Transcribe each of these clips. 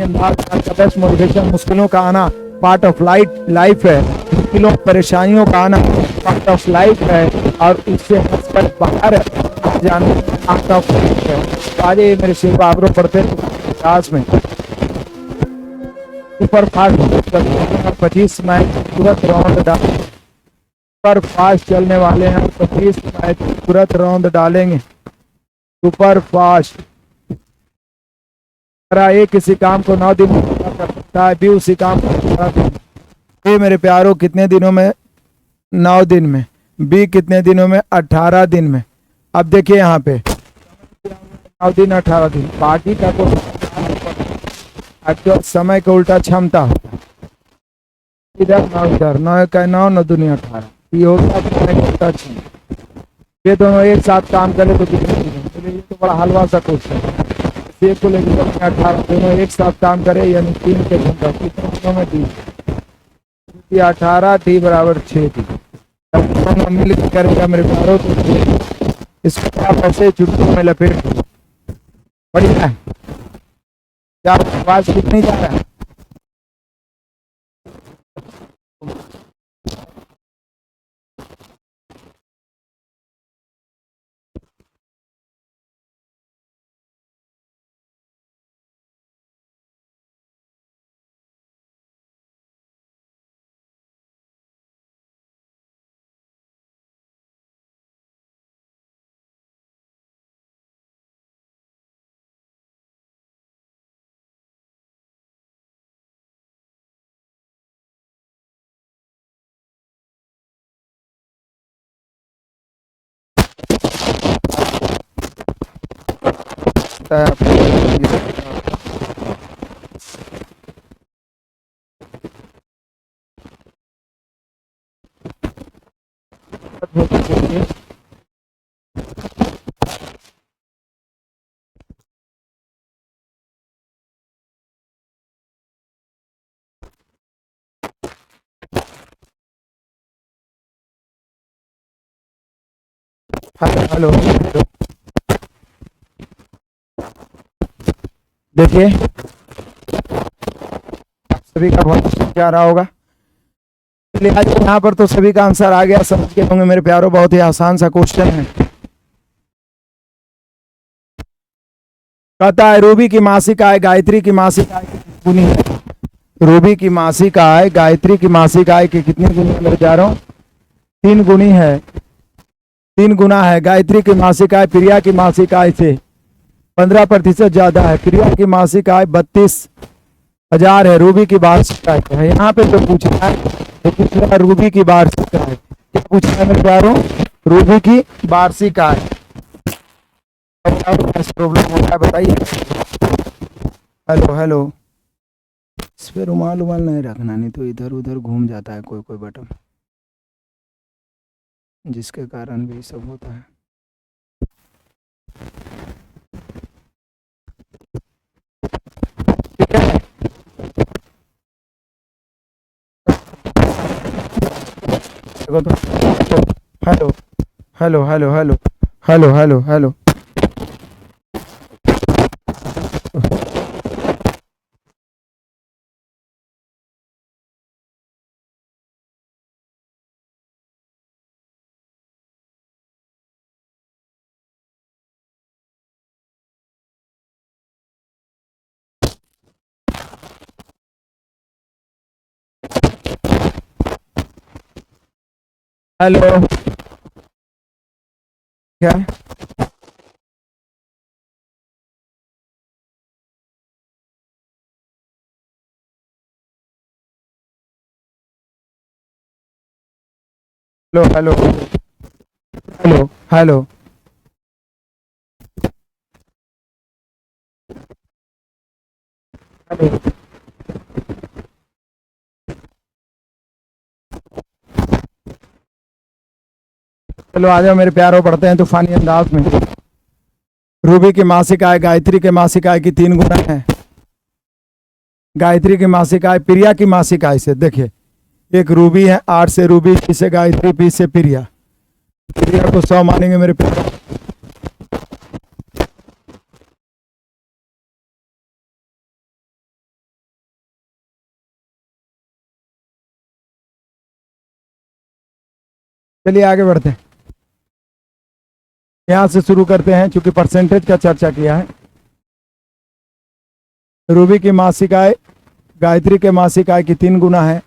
अंदाज का best motivation. मुश्किलों का आना पार्ट ऑफ लाइफ है, मुश्किलों परेशानियों का आना पार्ट ऑफ लाइफ है, और उससे हंसकर बाहर जाना पार्ट ऑफ लाइफ है। आज मेरे शिव बाबरों पढ़ते क्लास में सुपर फास्ट 25 मैच तुरंत राउंड सुपर फास्ट चलने वाले हैं, 25 मैच तुरंत राउंड डालेंगे सुपर फास्ट। एक किसी काम को 9 दिन में कर सकता है, भी उसी काम को 18 दिन। ये मेरे प्यारों कितने दिनों में? 9 दिन में। बी कितने दिनों में? 18 दिन में। अब देखिए यहाँ पे 9 दिन 18 दिन, बाकी का तो एक्चुअल समय का उल्टा क्षमता होता है। इधर 9 इधर 9 का 9 9 दुनिया 18, ये होता है उल्टा क्षमता। ये दोनों एक साथ काम करे तो कितने दिन? ये तो बड़ा हलवा सा क्वेश्चन है। एक को लेकर 18 दोनों एक साथ काम करे यानी 3 के घंटा कितने दिनों में? 3 18 टी बराबर 6 टी दोनों मिल के करेगा मेरे प्यारों तो इसको आप ऐसे चुटकियों में लपेट बढ़िया है। क्या आवाज कितनी जा रहा है? हेलो देखिए सभी का बहुत क्या रहा होगा। आज यहाँ पर तो सभी का आंसर आ गया, समझ के होंगे मेरे प्यारों। बहुत ही आसान सा क्वेश्चन है। कहता है रूबी की मासिक आय गायत्री की मासिक आय की गुनी है। रूबी की मासिक आय गायत्री की मासिक आय की कितनी गुनी? मैं जा रहा हूँ 3 गुनी है, 3 गुना है। गायत्री की मासिक आय प्रिया की मासिक आय से 15% ज्यादा है। प्रिया की मासिक आय 32,000 है। रूबी की वार्षिक आय है। यहाँ पे तो पूछ रहा है, तो पूछ रहा है रूबी की वार्षिक आय। क्या पूछ रहा है मेरे प्यारों? रूबी की वार्षिक आय। प्रॉब्लम होता है बताइए। हेलो इस पे रुमाल नहीं रखना, नहीं तो इधर उधर घूम जाता है कोई बटन, जिसके कारण भी सब होता है। Hello hello hello hello hello hello hello hello क्या hello hello hello hello hello चलो आ जाओ मेरे प्यारों, पढ़ते हैं तूफानी अंदाज में। रूबी की मासिक आय गायत्री के मासिक आय की 3 गुना है। गायत्री की मासिक आय प्रिया की मासिक आय से, देखिए एक रूबी है, 8 से रूबी, P से गायत्री, P से प्रिया। प्रिया को 100 मानेंगे मेरे प्यारों। चलिए आगे बढ़ते हैं, यहां से शुरू करते हैं क्योंकि परसेंटेज का चर्चा किया है। रूबी की मासिक आय गायत्री के मासिक आय की 3 गुना है।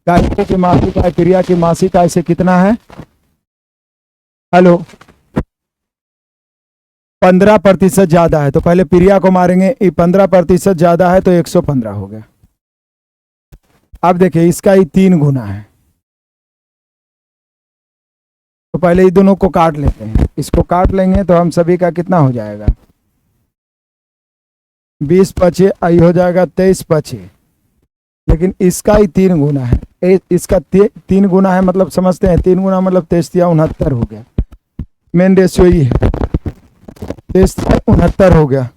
गायत्री की मासिक आय प्रिया की मासिक आय से कितना है? हेलो, 15% ज्यादा है, तो पहले प्रिया को मारेंगे। 15% ज्यादा है तो 115 हो गया। अब देखिए इसका ही 3 गुना है, तो पहले ये दोनों को काट लेते हैं। इसको काट लेंगे तो हम सभी का कितना हो जाएगा? 20 पचे आई हो जाएगा 23 पचे, लेकिन इसका ही 3 गुना है। इसका 3 गुना है, मतलब समझते हैं 3 गुना मतलब 23 या 69 हो गया। मेन रेशियो ये है, 23 69 हो गया।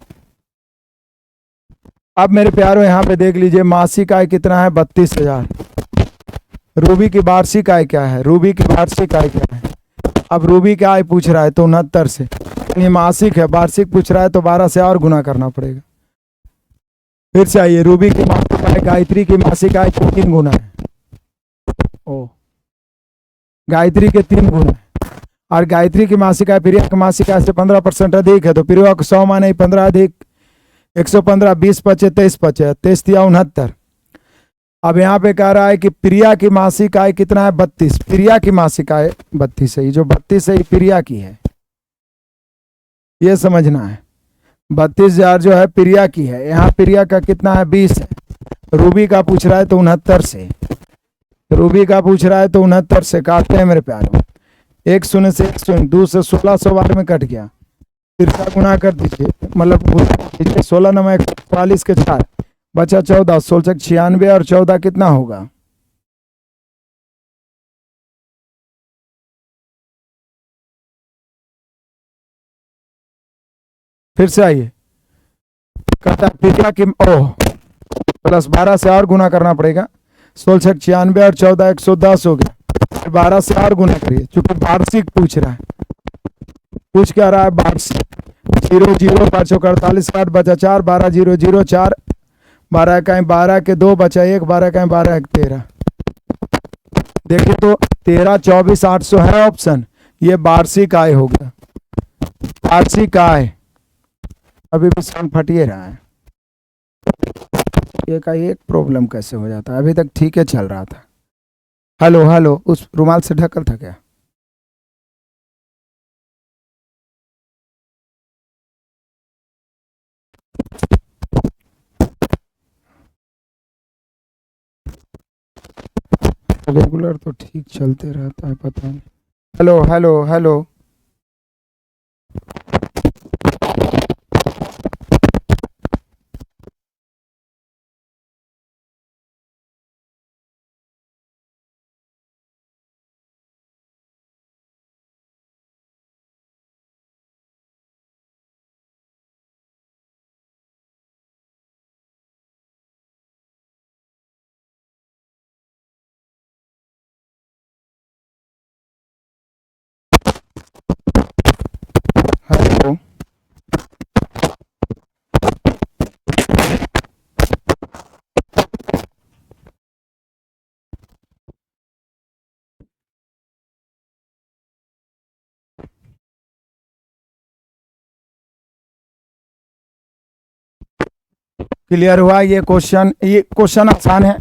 अब मेरे प्यारों यहाँ पे देख लीजिए मासिक आय कितना है? 32,000। रूबी की वार्षिक आय क्या है? रूबी की वार्षिक आय क्या है? अब रूबी का आय पूछ रहा है तो 69 से, ये मासिक है, वार्षिक पूछ रहा है तो 12 से और गुना करना पड़ेगा। फिर से आइए, रूबी की मासिक आय गायत्री की मासिक आय के 3 गुना है। ओ, गायत्री के 3 गुना है, और गायत्री की मासिक आय प्रिया की मासिक आय से 15% अधिक है, तो प्रिया को 100 माने 15 अधिक 115, 20 पचे 23 पचे 23 या 69। अब यहाँ पे कह रहा है कि प्रिया की मासिक आय कितना है? 32। प्रिया की मासिक आय 32 है, जो 32 है प्रिया की है, ये समझना है। 32,000 जो है प्रिया की है। यहाँ प्रिया का कितना है? 20 है। रूबी का पूछ रहा है तो 69 से, रूबी का पूछ रहा है तो 69 से काटते हैं मेरे प्यारों। 1 शून्य से 1 शून्य, 2 से 1600 बार में कट गया। फिर का गुना कर दीजिए, मतलब 16 नंबर 144 के 4 बचा 14, 16 96 और 14 कितना होगा? फिर से आइए, कहता है प्रिया की ओह प्लस 12 से और गुना करना पड़ेगा। 16 96 और 14 110 हो गया। फिर 12 से और गुना करिए, चूंकि वार्षिक पूछ रहा है। पूछ क्या रहा है? वार्षिक। 0 0 5 48 8 बचा 4 12 0 0 4 12 का 12 के 2 बचा 1 12 का 12 13। देखिए तो 13 24 800 है ऑप्शन, ये वार्षिक आय हो गया। वार्षिक आय अभी भी साउंड फटिए रहा है, ये का एक प्रॉब्लम कैसे हो जाता है? अभी तक ठीक है चल रहा था। हेलो हेलो, उस रुमाल से ढकल था क्या? रेगुलर तो ठीक चलते रहता है, पता नहीं। Hello hello hello, hello. Clear हुआ? ये क्वेश्चन आसान है।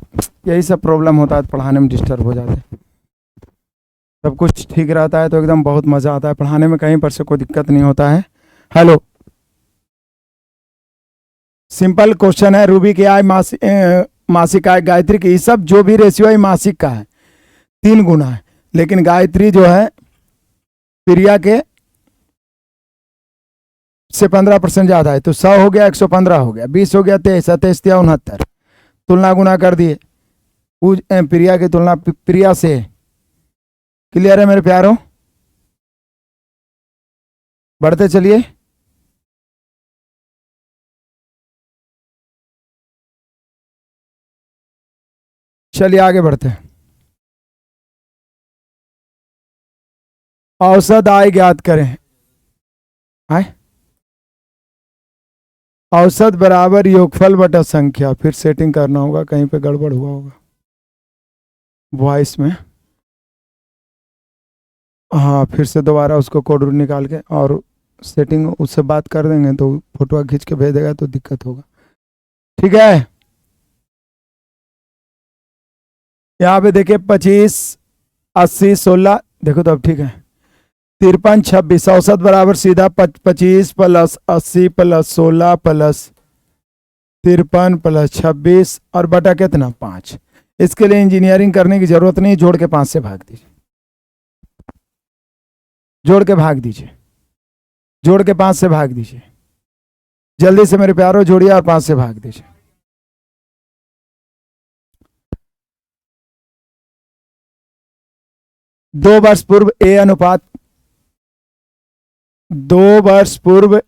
यही सब प्रॉब्लम होता है, पढ़ाने में डिस्टर्ब हो जाते हैं। सब कुछ ठीक रहता है तो एकदम बहुत मज़ा आता है पढ़ाने में, कहीं पर से कोई दिक्कत नहीं होता है। हेलो, सिंपल क्वेश्चन है। रूबी की आय मासिक आय गायत्री की, सब जो भी रेशियो है मासिक का है, 3 गुना है। लेकिन गायत्री जो है प्रिया के से 15% ज्यादा है, तो 100 हो गया 115 हो गया, 20 हो गया 23 27 या 69। तुलना गुना कर दिए, प्रिया की तुलना प्रिया से। क्लियर है मेरे प्यारों? बढ़ते चलिए। चलिए आगे बढ़ते हैं। औसत आय ज्ञात करें। आय औसत बराबर योगफल बटा संख्या। फिर सेटिंग करना होगा, कहीं पे गड़बड़ हुआ होगा वॉइस में। हाँ, फिर से दोबारा उसको कोड निकाल के और सेटिंग उससे बात कर देंगे तो फोटो खींच के भेज देगा तो दिक्कत होगा। ठीक है, यहाँ पे देखिए 25 80 16, देखो तो अब ठीक है। 53 26 औसत बराबर सीधा 25 प्लस 80 प्लस 16 प्लस 53 प्लस 26 और बटा कितना 5। इसके लिए इंजीनियरिंग करने की जरूरत नहीं, जोड़ के 5 से भाग दीजिए, जोड़ के भाग दीजिए, जोड़ के 5 से भाग दीजिए। जल्दी से मेरे प्यारों जोड़िए और 5 से भाग दीजिए। दो वर्ष पूर्व ए अनुपात 2 वर्ष पूर्व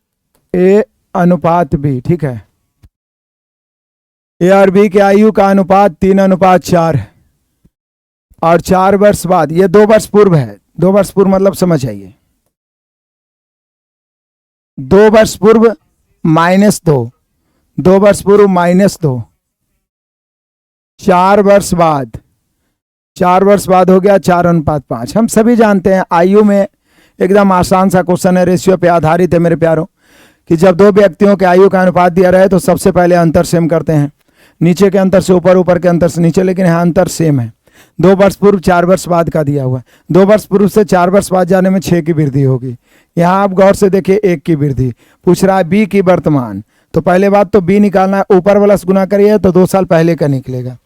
ए अनुपात बी, ठीक है। ए और बी के आयु का अनुपात 3:4 है और 4 वर्ष बाद, ये 2 वर्ष पूर्व है। 2 वर्ष पूर्व मतलब समझ आइए, 2 वर्ष पूर्व -2, 2 वर्ष पूर्व -2, 4 वर्ष बाद, 4 वर्ष बाद हो गया 4:5। हम सभी जानते हैं आयु में एकदम आसान सा क्वेश्चन है, रेशियो पे आधारित है मेरे प्यारों, कि जब दो व्यक्तियों के आयु का अनुपात दिया रहे तो सबसे पहले अंतर सेम करते हैं, नीचे के अंतर से ऊपर, ऊपर के अंतर से नीचे, लेकिन यहाँ अंतर सेम है। 2 वर्ष पूर्व 4 वर्ष बाद का दिया हुआ है, 2 वर्ष पूर्व से 4 वर्ष बाद जाने में 6 की वृद्धि होगी। यहाँ आप गौर से देखिए 1 की वृद्धि पूछ रहा है, बी की वर्तमान, तो पहले बात तो बी निकालना है, ऊपर वाला से गुना करिए तो 2 साल पहले का निकलेगा,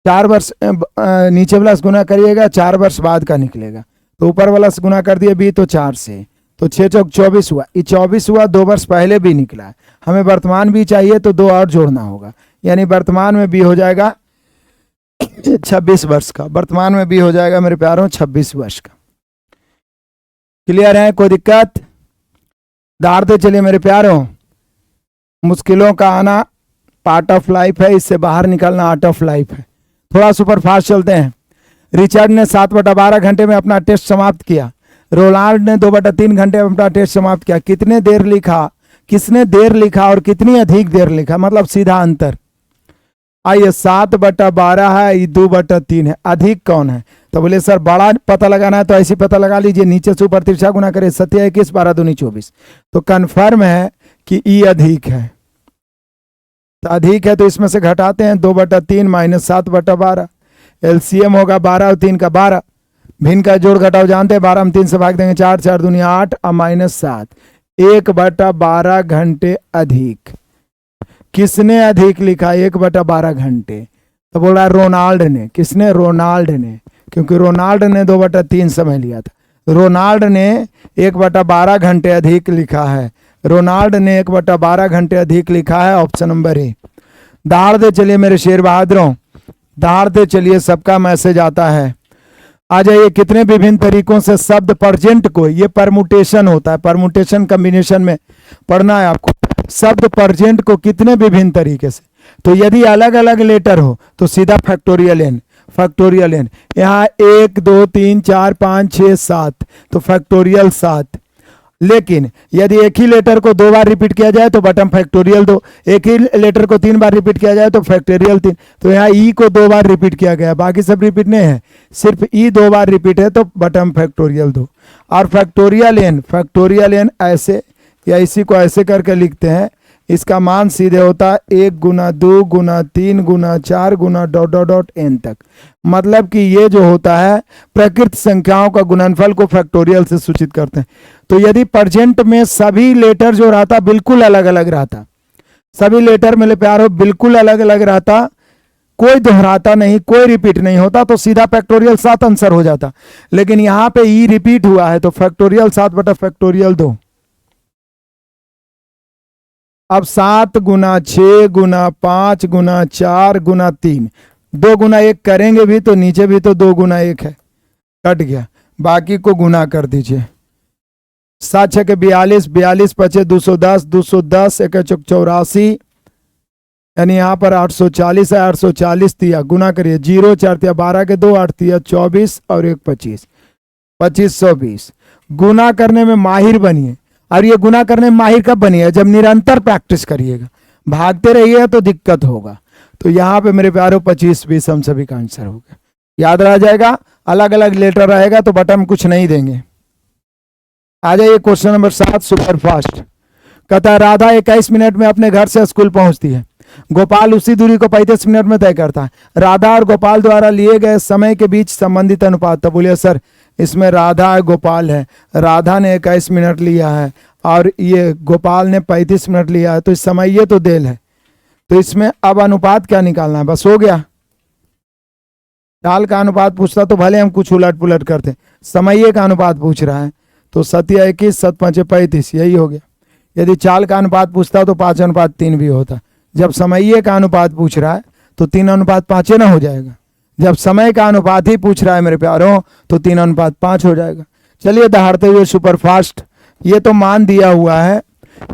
4 वर्ष नीचे वाला से गुना करिएगा 4 वर्ष बाद का निकलेगा, तो ऊपर वाला से गुना कर दिए बी तो 4 से, तो 6 चौक 24 हुआ, ये 24 हुआ, 2 वर्ष पहले भी निकला है। हमें वर्तमान भी चाहिए तो 2 और जोड़ना होगा, यानी वर्तमान में भी हो जाएगा 26 वर्ष का, वर्तमान में भी हो जाएगा मेरे प्यारों 26 वर्ष का। क्लियर है, कोई दिक्कत? दारते चलिए मेरे प्यारों, मुश्किलों का आना पार्ट ऑफ लाइफ है, इससे बाहर निकलना आर्ट ऑफ लाइफ है। थोड़ा सुपर फास्ट चलते हैं। रिचर्ड ने 7/12 घंटे में अपना टेस्ट समाप्त किया, रोनाल्ड ने 2/3 घंटे में अपना टेस्ट समाप्त किया। कितने देर लिखा, किसने देर लिखा और कितनी अधिक देर लिखा, मतलब सीधा अंतर। आइए 7/12 है, ये 2/3 है, अधिक कौन है? तो बोले सर बड़ा पता लगाना है तो ऐसी पता लगा लीजिए, नीचे से ऊपर तिरछा गुना करे, 7 21 12 दूनी 24, तो कन्फर्म है कि ई अधिक है। तो अधिक है तो इसमें से घटाते हैं, 2/3 माइनस 7/12, एलसीएम होगा 12 और 3 का 12, भिन्न का जोड़ घटाओ जानते हैं, 12 में 3 से भाग देंगे 4 4 दूनी 8 और -7, 1/12 घंटे अधिक। किसने अधिक लिखा 1/12 घंटे? तो बोल रहा है रोनाल्ड ने। किसने? रोनाल्ड ने, क्योंकि रोनाल्ड ने 2/3 समय लिया था। रोनाल्ड ने 1/12 घंटे अधिक लिखा है, रोनाल्ड ने 1/12 घंटे अधिक लिखा है, ऑप्शन नंबर ए। दाड़ दे चलिए मेरे शेर बहादुरों, दाड़ दे चलिए, सबका मैसेज आता है। आ जाइए, कितने विभिन्न तरीकों से शब्द परजेंट को, ये परमुटेशन होता है, परमुटेशन कॉम्बिनेशन में पढ़ना है आपको, शब्द परजेंट को कितने विभिन्न तरीके से। तो यदि अलग अलग लेटर हो तो सीधा फैक्टोरियल एन, फैक्टोरियल एन। यहाँ 1 2 3 4 5 6 7, तो फैक्टोरियल 7। लेकिन यदि एक ही लेटर को 2 बार रिपीट किया जाए तो बटन फैक्टोरियल 2, एक ही लेटर को 3 बार रिपीट किया जाए तो फैक्टोरियल 3। तो यहाँ ई को 2 बार रिपीट किया गया, बाकी सब रिपीट नहीं है, सिर्फ ई 2 बार रिपीट है तो बटन फैक्टोरियल 2। और फैक्टोरियल एन ऐसे या इसी को ऐसे करके लिखते हैं, इसका मान सीधे होता है 1 गुना 2 गुना 3 गुना 4 गुना ... n तक। मतलब कि ये जो होता है प्रकृत संख्याओं का गुणनफल को फैक्टोरियल से सूचित करते हैं। तो यदि परजेंट में सभी लेटर जो रहता बिल्कुल अलग अलग रहता, सभी लेटर मेरे प्यारो बिल्कुल अलग अलग रहता, कोई दोहराता नहीं, कोई रिपीट नहीं होता, तो सीधा फैक्टोरियल 7 आंसर हो जाता। लेकिन यहाँ पे ई रिपीट हुआ है तो फैक्टोरियल 7/फैक्टोरियल 2। अब 7 गुना 6 गुना 5 गुना 4 गुना 3, 2 गुना 1 करेंगे भी तो नीचे भी तो 2 गुना 1 है, कट गया, बाकी को गुना कर दीजिए। 7 6 के 42, 42 5 210, 210 1 चौक 84, यानी यहाँ पर 840 है, 840 दिया, गुना करिए, 0 4 तिया 12 के 2, 8 तिया 24 और 1 25, 2520। गुना करने में माहिर बनिए, और ये गुना करने में माहिर कब बनिए? जब निरंतर प्रैक्टिस करिएगा, भागते रहिए तो दिक्कत होगा। तो यहाँ पे मेरे प्यारों 25 20 हम सभी का आंसर हो गया, याद रह जाएगा। अलग अलग लेटर रहेगा तो बटन में कुछ नहीं देंगे। आ जाइए क्वेश्चन नंबर 7 सुपर फास्ट। कहता है राधा 21 मिनट में अपने घर से स्कूल पहुंचती है, गोपाल उसी दूरी को 35 मिनट में तय करता है। राधा और गोपाल द्वारा लिए गए समय के बीच संबंधित अनुपात। तो बोलिए सर इसमें राधा और गोपाल है, राधा ने 21 मिनट लिया है और ये गोपाल ने 35 मिनट लिया है, तो इस समय ये तो देल है, तो इसमें अब अनुपात क्या निकालना है, बस हो गया। चाल का अनुपात पूछता तो भले हम कुछ उलट पुलट करते, समय का अनुपात पूछ रहा है तो 7 21 7 5 35 यही हो गया। यदि चाल का अनुपात पूछता तो 5:3 भी होता। जब समय का अनुपात पूछ रहा है तो 3:5 ना हो जाएगा। जब समय का अनुपात ही पूछ रहा है मेरे प्यारों तो 3:5 हो जाएगा। चलिए दहाड़ते हुए सुपरफास्ट। ये तो मान दिया हुआ है,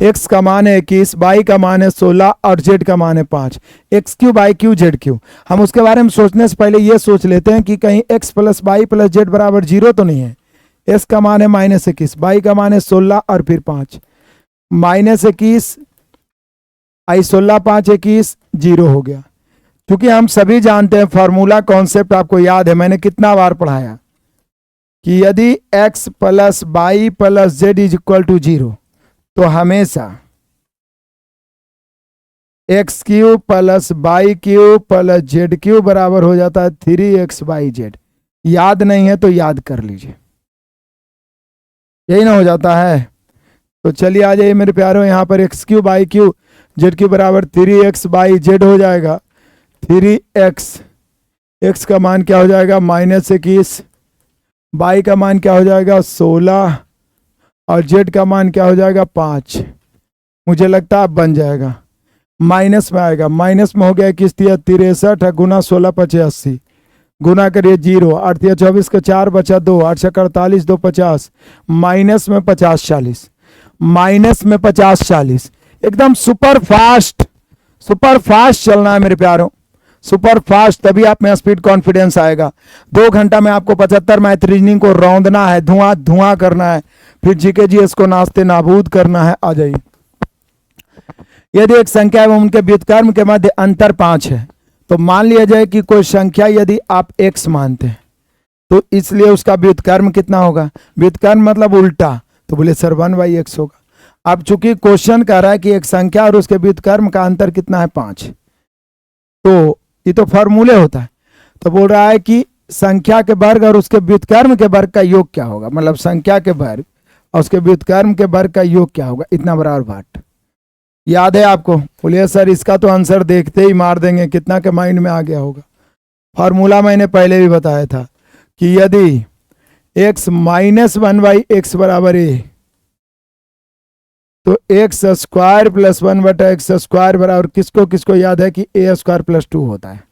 x का मान है 21, y का मान है 16 और z का मान है 5। X Q by Q Z Q, हम उसके बारे में सोचने से पहले ये सोच लेते हैं कि कहीं x plus y plus z बराबर 0 तो नहीं है। s का मान है -21, y का मान है 16 और फिर 5। -21 आई 16 5 21 0 हो गया। क्योंकि हम सभी जानते हैं फॉर्मूला कॉन्सेप्ट आपको याद है, मैंने कितना बार पढ़ाया कि यदि x plus y plus z is equal to 0 तो हमेशा x cube plus y cube plus z cube बराबर हो जाता है 3xyz। याद नहीं है तो याद कर लीजिए, यही ना हो जाता है। तो चलिए आ जाइए मेरे प्यारों, यहाँ पर x cube y cube z cube बराबर 3xyz हो जाएगा। 3x, x का मान क्या हो जाएगा -21, y का मान क्या हो जाएगा 16 और z का मान क्या हो जाएगा 5। मुझे लगता है अब बन जाएगा, माइनस में आएगा, माइनस में हो गया 21 63 गुना 16 85 गुना करिए 0 8 24 का 4 बचा 2 8 48 2 50 माइनस में 50 40 माइनस में 50 40। एकदम सुपर फास्ट, सुपर फास्ट चलना है मेरे प्यारों, सुपर फास्ट, तभी आप में स्पीड कॉन्फिडेंस आएगा। 2 घंटा में आपको 75 मैथ रीजनिंग को रौंदना है, धुआं धुआं करना है, फिर जीके जीएस को नाश्ते नाबूद करना है। आ जाइए। यदि एक संख्या एवं उनके व्युत्क्रम के मध्य अंतर 5 है तो मान लिया जाए कि कोई संख्या यदि आप x मानते हैं तो इसलिए उसका व्युत्क्रम कितना होगा, व्युत्क्रम मतलब उल्टा, तो बोले सर 1/x होगा। अब चूंकि क्वेश्चन कह रहा है कि एक संख्या और उसके व्युत्क्रम का अंतर कितना है 5, तो ये तो फॉर्मूले होता है, तो बोल रहा है कि संख्या के वर्ग और उसके व्युत्क्रम के वर्ग का योग क्या होगा, मतलब संख्या के वर्ग और उसके व्युत्क्रम के वर्ग का योग क्या होगा, इतना बराबर भाट। याद है आपको? बोलिए सर इसका तो आंसर देखते ही मार देंगे, कितना के माइंड में आ गया होगा। फॉर्मूला मैंने पहले भी बताया था कि यदि x -1/x बराबर a तो x square plus 1/x square बराबर किसको किसको याद है कि a स्क्वायर प्लस 2 होता है।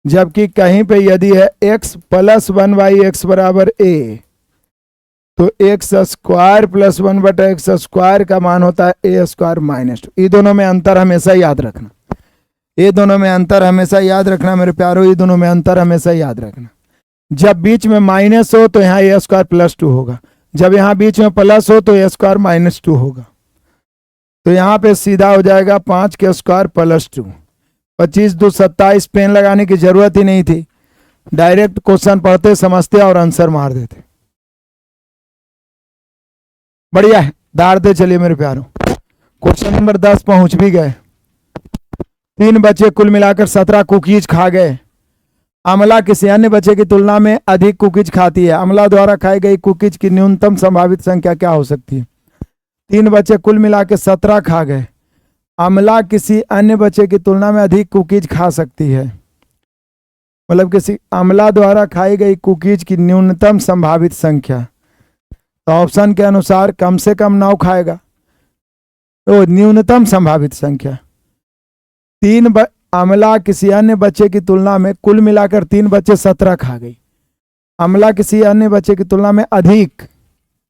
जबकि कहीं पे यदि है x प्लस 1/x बराबर a तो x square plus 1/x square का मान होता है a स्क्वायर -2। ये दोनों में अंतर हमेशा याद रखना, ये दोनों में अंतर हमेशा याद रखना मेरे प्यारों, ये दोनों में अंतर हमेशा याद रखना। जब बीच में माइनस हो तो यहाँ a स्क्वायर प्लस 2 होगा, जब यहाँ बीच में प्लस हो तो a स्क्वायर -2 होगा। तो यहाँ पे सीधा हो जाएगा 5 के स्क्वायर प्लस 2, 25 2 27। पेन लगाने की जरूरत ही नहीं थी, डायरेक्ट क्वेश्चन पढ़ते समझते और आंसर मार देते। बढ़िया है, दाड़ते चलिए मेरे प्यारों। क्वेश्चन नंबर 10 पहुंच भी गए। 3 बच्चे कुल मिलाकर 17 कुकीज खा गए। अमला किसी अन्य बच्चे की तुलना में अधिक कुकीज खाती है, अमला द्वारा खाई गई कुकीज की न्यूनतम संभावित संख्या क्या हो सकती है। 3 बच्चे कुल मिलाकर 17 खा गए, अमला किसी अन्य बच्चे की तुलना में अधिक कुकीज खा सकती है, मतलब किसी अमला द्वारा खाई गई कुकीज की न्यूनतम संभावित संख्या। तो ऑप्शन के अनुसार कम से कम 9 खाएगा, तो न्यूनतम संभावित संख्या। अमला किसी अन्य बच्चे की तुलना में कुल मिलाकर 3 बच्चे 17 खा गई, अमला किसी अन्य बच्चे की तुलना में अधिक,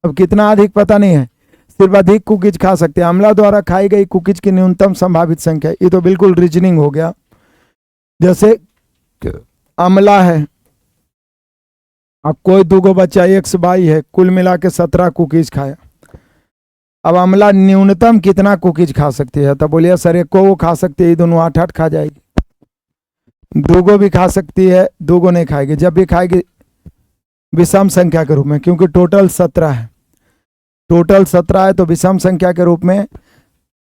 अब कितना अधिक पता नहीं है, सिर्फ अधिक कुकीज खा सकते हैं। अमला द्वारा खाई गई कुकीज की न्यूनतम संभावित संख्या, ये तो बिल्कुल रीजनिंग हो गया। जैसे अमला है, अब कोई 2 बच्चा x y है, कुल मिला के 17 कुकीज खाया। अब अमला न्यूनतम कितना कुकीज खा सकती है, तो बोलिए सर 1 को खा सकती है, ये दोनों 8 खा जाएगी। 2 भी खा सकती है, 2 नहीं खाएगी, जब भी खाएगी विषम संख्या के रूप में, क्योंकि टोटल 17 है, टोटल 17 है, तो विषम संख्या के रूप में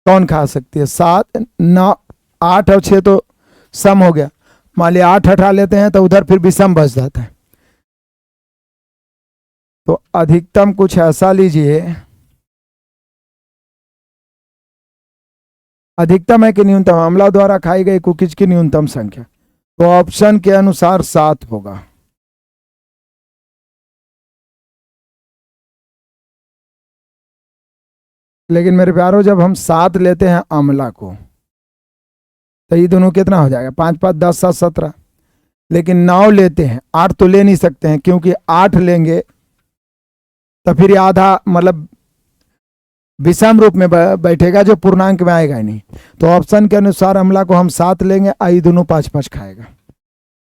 कौन खा सकती है? 7, 9, 8 और 6 तो सम हो गया, मान लिया 8 हटा लेते हैं तो उधर फिर विषम बच जाता है। तो अधिकतम कुछ ऐसा लीजिए, अधिकतम है कि न्यूनतम? अमला द्वारा खाई गई कुकीज की न्यूनतम संख्या, तो ऑप्शन के अनुसार 7 होगा। लेकिन मेरे प्यारों, जब हम 7 लेते हैं अमला को, तो ये दोनों कितना हो जाएगा? 5 5 10 7 17। लेकिन 9 लेते हैं, 8 तो ले नहीं सकते हैं, क्योंकि 8 लेंगे तो फिर आधा मतलब विषम रूप में बैठेगा, जो पूर्णांक में आएगा ही नहीं। तो ऑप्शन के अनुसार अमला को हम 7 लेंगे, आई दोनों 5 5 खाएगा।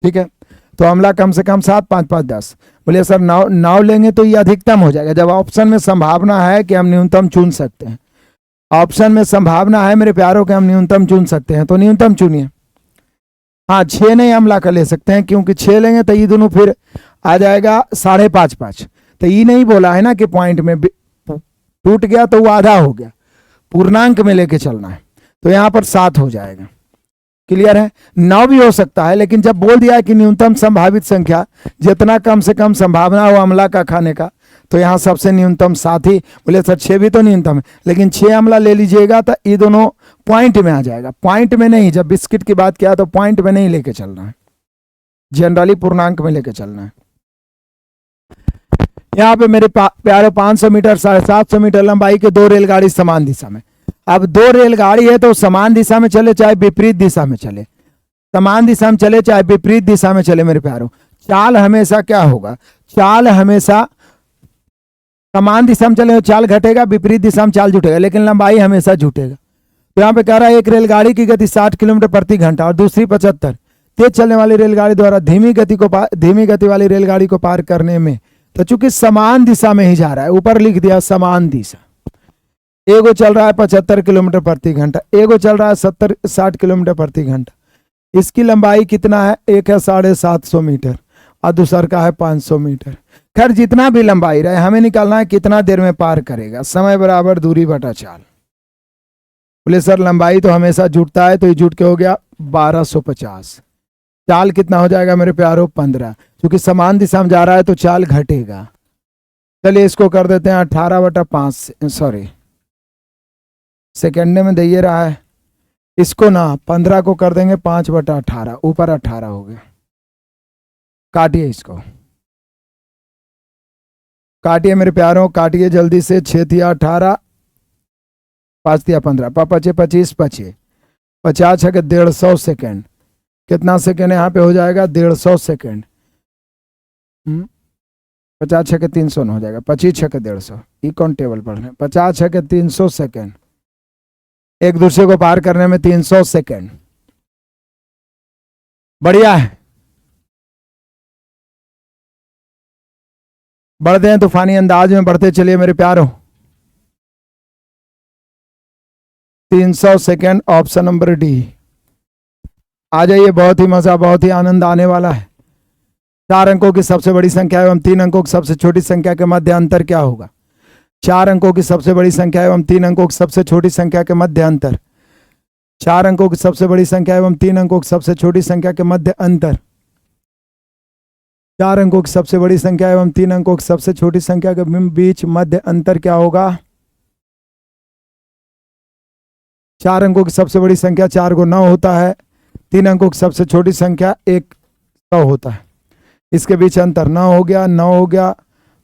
ठीक है, तो अमला कम से कम 7, 5 5 10। बोलिए सर 9 लेंगे तो ये अधिकतम हो जाएगा। जब ऑप्शन में संभावना है कि हम न्यूनतम चुन सकते हैं, ऑप्शन में संभावना है मेरे प्यारों के हम न्यूनतम चुन सकते हैं, तो न्यूनतम चुनिए। हाँ, 6 नहीं अमला का ले सकते हैं, क्योंकि 6 लेंगे तो ये दोनों फिर आ जाएगा 5.5 5। तो ये नहीं बोला है ना कि पॉइंट में टूट गया तो वो आधा हो गया, पूर्णांक में लेके चलना है, तो यहां पर 7 हो जाएगा। क्लियर है? 9 भी हो सकता है, लेकिन जब बोल दिया है कि न्यूनतम संभावित संख्या, जितना कम से कम संभावना हो अमला का खाने का, तो यहाँ सबसे न्यूनतम 7 ही। बोले सर 6 भी तो न्यूनतम है, लेकिन 6 अमला ले लीजिएगा तो ये दोनों पॉइंट में आ जाएगा। पॉइंट में नहीं, जब बिस्किट की बात किया तो पॉइंट में नहीं लेके चलना है, जनरली पूर्णांक में लेके चलना है। यहाँ पे मेरे प्यारे 500 मीटर 750 मीटर लंबाई के 2 रेलगाड़ी समान दिशा में। अब 2 रेलगाड़ी है तो समान दिशा में चले चाहे विपरीत दिशा में चले, समान दिशा में चले चाहे विपरीत दिशा में चले, मेरे प्यारों चाल हमेशा क्या होगा? चाल हमेशा समान दिशा में चले चाल घटेगा, विपरीत दिशा में चाल जुटेगा, लेकिन लंबाई हमेशा जुटेगा। तो यहाँ पे कह रहा है एक रेलगाड़ी की गति 60 किलोमीटर प्रति घंटा और दूसरी 75। तेज चलने वाली रेलगाड़ी द्वारा धीमी गति वाली रेलगाड़ी को पार करने में, तो चूंकि समान दिशा में ही जा रहा है, ऊपर लिख दिया समान दिशा। एगो चल रहा है 75 किलोमीटर प्रति घंटा, एगो चल रहा है 60 किलोमीटर प्रति घंटा। इसकी लंबाई कितना है? एक है 750 मीटर और दूसर का है 500 मीटर। खैर जितना भी लंबाई रहे, हमें निकालना है कितना देर में पार करेगा। समय बराबर दूरी बटा चाल। बोले सर लंबाई तो हमेशा जुटता है, तो ये जुट के हो गया 1250। चाल कितना हो जाएगा मेरे प्यारों? 15। क्योंकि समान दिशा में जा रहा है तो चाल घटेगा। चलिए इसको कर देते हैं 18/5, सॉरी सेकेंड में दे रहा है, इसको ना 15 को कर देंगे 5/18, ऊपर 18 हो गया। काटिए इसको, काटिए मेरे प्यारों, काटिए जल्दी से। 6 तिया 18, 5 तिया 15, 5 25, 25 50 है कि 150 सेकेंड। कितना सेकेंड यहाँ पे हो जाएगा? 150 सेकेंड। 50 6 के 300 हो जाएगा, 25 6 के 150। ये कौन टेबल पढ़ रहे हैं? 50 6 के 300 सेकेंड, एक दूसरे को पार करने में 300 सेकेंड। बढ़िया है, बढ़ते हैं तूफानी अंदाज में, बढ़ते चलिए मेरे प्यारों। 300 सेकेंड, ऑप्शन नंबर डी। आ जाइए, बहुत ही मजा, बहुत ही आनंद आने वाला है। 4 अंकों की सबसे बड़ी संख्या एवं 3 अंकों की सबसे छोटी संख्या के मध्य अंतर क्या होगा? 4 अंकों की सबसे बड़ी संख्या एवं 3 अंकों की सबसे छोटी संख्या के मध्य अंतर। 4 अंकों की सबसे बड़ी संख्या एवं 3 अंकों की सबसे छोटी संख्या के मध्य अंतर। 4 अंकों की सबसे बड़ी संख्या एवं 3 अंकों की सबसे छोटी संख्या के बीच मध्य अंतर क्या होगा? 4 अंकों की सबसे बड़ी संख्या 4 को 9 होता है, 3 अंकों की सबसे छोटी संख्या 100 होता है। इसके बीच अंतर 9 हो गया, 9 हो गया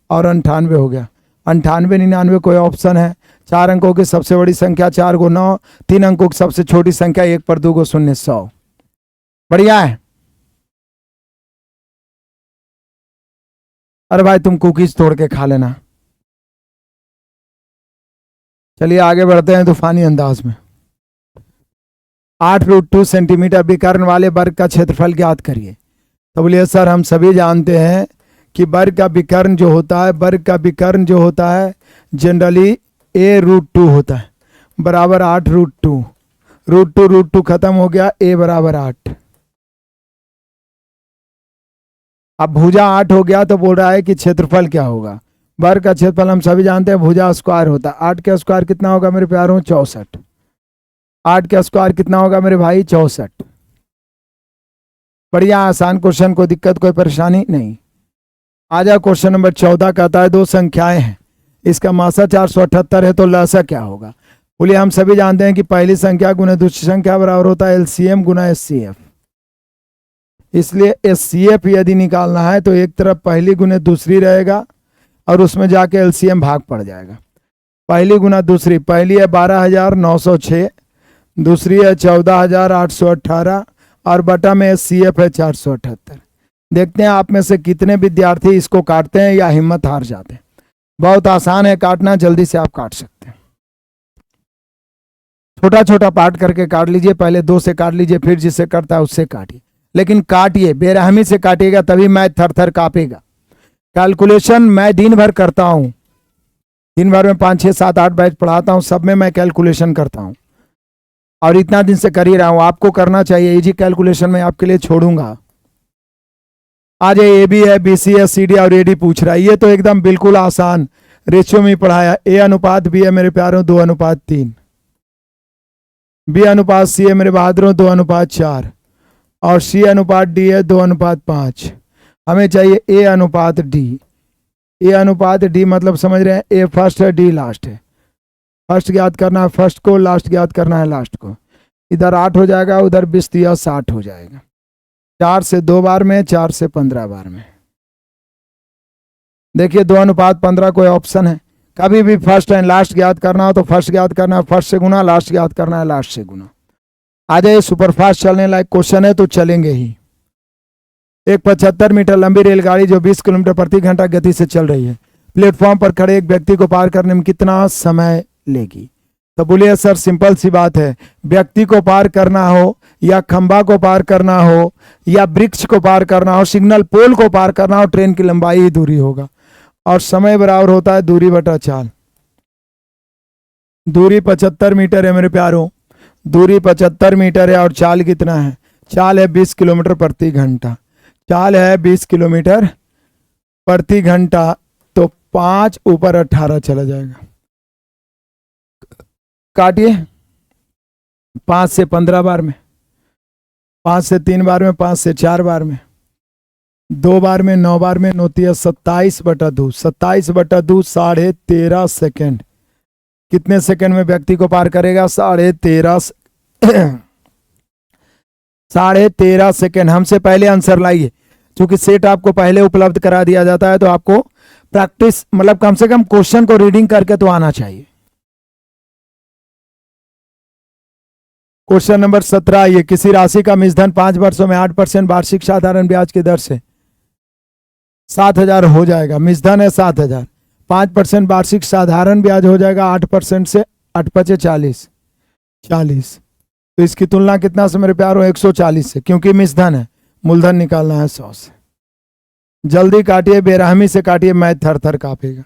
और 98 हो गया। 98 99 कोई ऑप्शन है? 4 अंकों की सबसे बड़ी संख्या 4 को 9, 3 अंकों की सबसे छोटी संख्या 1 पर 2 को 0 100। बढ़िया है। अरे भाई तुम कुकीज तोड़ के खा लेना। चलिए आगे बढ़ते हैं तूफानी अंदाज में। 8√2 सेंटीमीटर विकर्ण वाले वर्ग का क्षेत्रफल ज्ञात करिए। तो बोलिए सर हम सभी जानते हैं कि वर्ग का विकर्ण जो होता है, वर्ग का विकर्ण जो होता है जनरली a√2 होता है, बराबर 8√2। √2 खत्म हो गया, a बराबर 8। अब भुजा 8 हो गया तो बोल रहा है कि क्षेत्रफल क्या होगा। वर्ग का क्षेत्रफल हम सभी जानते हैं भुजा स्क्वायर होता है। 8 का स्क्वायर कितना होगा मेरे प्यारों? 64। 8 का स्क्वायर कितना होगा मेरे भाई? 64। बढ़िया आसान क्वेश्चन, कोई दिक्कत कोई परेशानी नहीं। आ जाओ क्वेश्चन नंबर 14 कहता है दो संख्याएं हैं, इसका मासा 478 है तो लसा क्या होगा? बोलिए हम सभी जानते हैं कि पहली संख्या गुना दूसरी संख्या बराबर होता है एलसीएम गुना एचसीएफ। इसलिए एचसीएफ यदि निकालना है तो एक तरफ पहली गुना दूसरी रहेगा और उसमें जाके एलसीएम भाग पड़ जाएगा। पहली गुना दूसरी, पहली है 12,906, दूसरी है 14,818 और बटा में एचसीएफ है 478। देखते हैं आप में से कितने विद्यार्थी इसको काटते हैं या हिम्मत हार जाते हैं। बहुत आसान है काटना, जल्दी से आप काट सकते हैं। छोटा छोटा पार्ट करके काट लीजिए, पहले 2 से काट लीजिए, फिर जिससे करता है उससे काटिए, लेकिन काटिए, बेरहमी से काटिएगा तभी मैथ थर थर कांपेगा। कैलकुलेशन मैं दिन भर करता हूं, दिन भर में 5, 6, 7, 8 बैच पढ़ाता हूं, सब में मैं कैलकुलेशन करता हूं और इतना दिन से कर ही रहा हूं। आपको करना चाहिए, इजी कैलकुलेशन में आपके लिए छोड़ूंगा। आज ए बी है, बी सी है, सी डी और ए डी पूछ रहा है, ये तो एकदम बिल्कुल आसान रेशियो में पढ़ाया। ए अनुपात बी है मेरे प्यारों 2:3, बी अनुपात सी है मेरे बहादुरों 2:4 और सी अनुपात डी है 2:5। हमें चाहिए ए अनुपात डी। ए अनुपात डी मतलब समझ रहे हैं, ए फर्स्ट है डी लास्ट है। फर्स्ट ज्ञात करना है फर्स्ट को, लास्ट ज्ञात करना है लास्ट को। इधर 8 हो जाएगा, उधर 20 या 60 हो जाएगा। 4 से 2 बार में, 4 से 15 बार में। देखिए 2:15 कोई ऑप्शन है? कभी भी फर्स्ट एंड लास्ट ज्ञात करना हो तो फर्स्ट ज्ञात करना है फर्स्ट से गुना, लास्ट ज्ञात करना है लास्ट से गुना। आ जाइए, सुपरफास्ट चलने लायक क्वेश्चन है तो चलेंगे ही। एक 75 मीटर लंबी रेलगाड़ी जो 20 किलोमीटर प्रति घंटा गति से चल रही है, प्लेटफॉर्म पर खड़े एक व्यक्ति को पार करने में कितना समय लेगी? तो बोलिए सर सिंपल सी बात है, व्यक्ति को पार करना हो या खंबा को पार करना हो या वृक्ष को पार करना हो, सिग्नल पोल को पार करना हो, ट्रेन की लंबाई ही दूरी होगा और समय बराबर होता है दूरी बटा चाल। दूरी 75 मीटर है मेरे प्यारों, दूरी 75 मीटर है और चाल कितना है? चाल है 20 किलोमीटर प्रति घंटा। चाल है 20 किलोमीटर प्रति घंटा, तो 5 ऊपर 18 चला जाएगा। काटिए, 5 से 15 बार में, 5 से 3 बार में, 5 से 4 बार में, 2 बार में, 9 बार में, 9 × 27/2, 27/2 13.5 सेकेंड। कितने सेकेंड में व्यक्ति को पार करेगा? 13.5 सेकेंड। हमसे पहले आंसर लाइए, क्योंकि सेट आपको पहले उपलब्ध करा दिया जाता है तो आपको प्रैक्टिस मतलब कम से कम क्वेश्चन को रीडिंग करके तो आना चाहिए। क्वेश्चन नंबर 17, ये किसी राशि का मिश्रधन 5 वर्षों में 8% वार्षिक साधारण ब्याज की दर से 7,000 हो जाएगा। मिश्रधन है 7,000, 5% वार्षिक साधारण ब्याज हो जाएगा 8% से 8×5 = 40। तो इसकी तुलना कितना से मेरे प्यारों? 140 से, क्योंकि मिश्रधन है, मूलधन निकालना है 100 से। जल्दी काटिए, बेरहमी से काटिए, मैथ थर थर कांपेगा।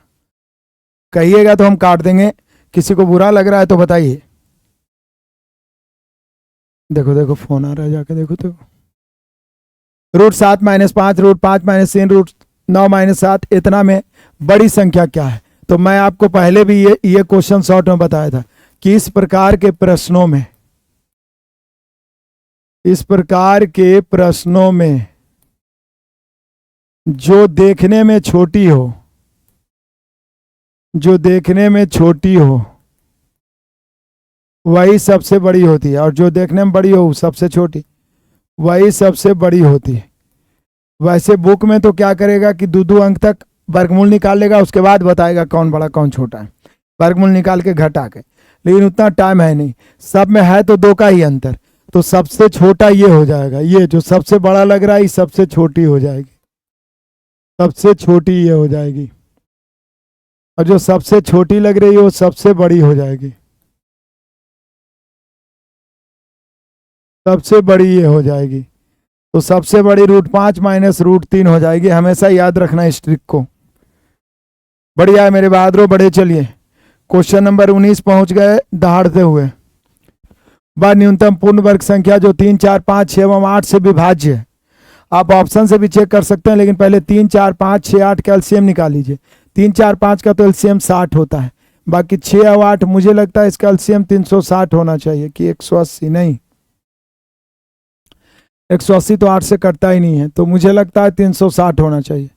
कहिएगा तो हम काट देंगे, किसी को बुरा लग रहा है तो बताइए। देखो देखो फोन आ रहा है, जाके देखो तो। √7 - 5, √5 - 3, √9 - 7, इतना में बड़ी संख्या क्या है? तो मैं आपको पहले भी ये क्वेश्चन शॉर्ट में बताया था कि इस प्रकार के प्रश्नों में जो देखने में छोटी हो वही सबसे बड़ी होती है, और जो देखने में बड़ी हो सबसे छोटी वही सबसे बड़ी होती है। वैसे बुक में तो क्या करेगा कि 2 अंक तक वर्गमूल निकाल लेगा, उसके बाद बताएगा कौन बड़ा कौन छोटा है, वर्गमूल निकाल के घटा के, लेकिन उतना टाइम है नहीं। सब में है तो 2 का ही अंतर, तो सबसे छोटा ये हो जाएगा। ये जो सबसे बड़ा लग रहा है ये सबसे छोटी हो जाएगी, सबसे छोटी ये हो जाएगी, और जो सबसे छोटी लग रही है वो सबसे बड़ी हो जाएगी, सबसे बड़ी ये हो जाएगी। तो सबसे बड़ी √5 - √3 हो जाएगी। हमेशा याद रखना इस ट्रिक को। बढ़िया है मेरे बहादुरों, बड़े चलिए। क्वेश्चन नंबर 19 पहुंच गए दहाड़ते हुए। वह न्यूनतम पूर्ण वर्ग संख्या जो 3, 4, 5, 6 एवं 8 से विभाज्य है। आप ऑप्शन से भी चेक कर सकते हैं, लेकिन पहले 3 4 5 6 8 का एलसीएम निकाल लीजिए। 3 4 5 का तो एलसीएम 60 होता है, बाकी 6 और 8 मुझे लगता है इसका एलसीएम 360 होना चाहिए कि 180, नहीं 180 तो 8 से कटता ही नहीं है, तो मुझे लगता है 360 होना चाहिए।